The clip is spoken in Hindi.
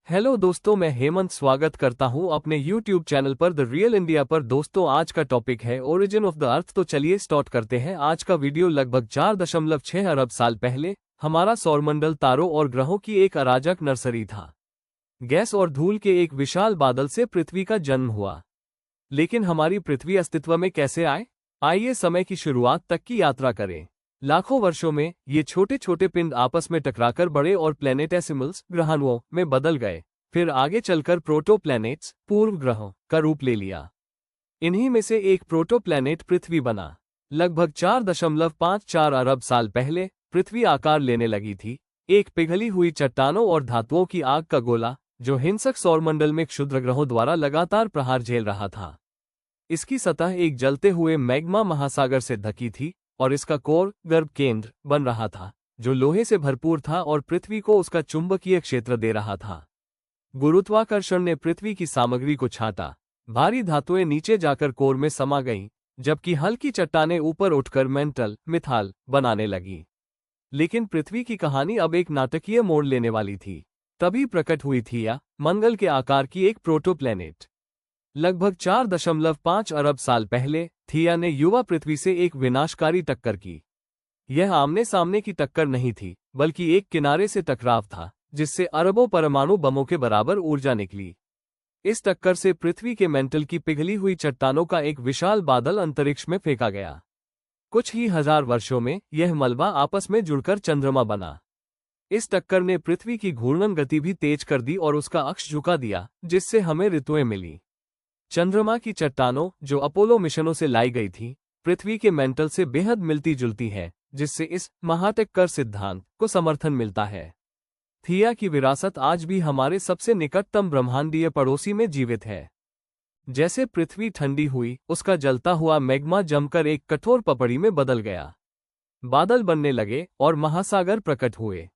हेलो दोस्तों, मैं हेमंत स्वागत करता हूं अपने YouTube चैनल पर द रियल इंडिया पर। दोस्तों, आज का टॉपिक है ओरिजिन ऑफ द अर्थ। तो चलिए स्टार्ट करते हैं आज का वीडियो। लगभग 4.6 अरब साल पहले हमारा सौरमंडल तारों और ग्रहों की एक अराजक नर्सरी था। गैस और धूल के एक विशाल बादल से पृथ्वी का जन्म हुआ। लेकिन हमारी पृथ्वी अस्तित्व में कैसे आए? आइए समय की शुरुआत तक की यात्रा करें। लाखों वर्षों में ये छोटे छोटे पिंड आपस में टकराकर बड़े और प्लैनेटेसिमल्स ग्रहाणुओं में बदल गए। फिर आगे चलकर प्रोटोप्लैनेट्स पूर्व ग्रहों का रूप ले लिया। इन्हीं में से एक प्रोटोप्लैनेट पृथ्वी बना। लगभग 4.54 अरब साल पहले पृथ्वी आकार लेने लगी थी। एक पिघली हुई चट्टानों और धातुओं की आग का गोला जो हिंसक सौरमंडल में क्षुद्र ग्रहों द्वारा लगातार प्रहार झेल रहा था। इसकी सतह एक जलते हुए मैग्मा महासागर से ढकी थी और इसका कोर गर्भ केंद्र बन रहा था, जो लोहे से भरपूर था और पृथ्वी को उसका चुंबकीय क्षेत्र दे रहा था। गुरुत्वाकर्षण ने पृथ्वी की सामग्री को छाटा। भारी धातुएं नीचे जाकर कोर में समा गईं, जबकि हल्की चट्टानें ऊपर उठकर मेंटल मिथाल बनाने लगी। लेकिन पृथ्वी की कहानी अब एक नाटकीय मोड़ लेने वाली थी। तभी प्रकट हुई थिया, मंगल के आकार की एक प्रोटोप्लैनेट। लगभग 4.5 अरब साल पहले थिया ने युवा पृथ्वी से एक विनाशकारी टक्कर की। यह आमने सामने की टक्कर नहीं थी, बल्कि एक किनारे से टकराव था, जिससे अरबों परमाणु बमों के बराबर ऊर्जा निकली। इस टक्कर से पृथ्वी के मेंटल की पिघली हुई चट्टानों का एक विशाल बादल अंतरिक्ष में फेंका गया। कुछ ही हजार वर्षों में यह मलबा आपस में जुड़कर चंद्रमा बना। इस टक्कर ने पृथ्वी की घूर्णन गति भी तेज कर दी और उसका अक्ष झुका दिया, जिससे हमें ऋतुएं मिली। चंद्रमा की चट्टानों, जो अपोलो मिशनों से लाई गई थी, पृथ्वी के मेंटल से बेहद मिलती जुलती है, जिससे इस महाटक्कर सिद्धांत को समर्थन मिलता है। थिया की विरासत आज भी हमारे सबसे निकटतम ब्रह्मांडीय पड़ोसी में जीवित है। जैसे पृथ्वी ठंडी हुई, उसका जलता हुआ मैग्मा जमकर एक कठोर पपड़ी में बदल गया। बादल बनने लगे और महासागर प्रकट हुए।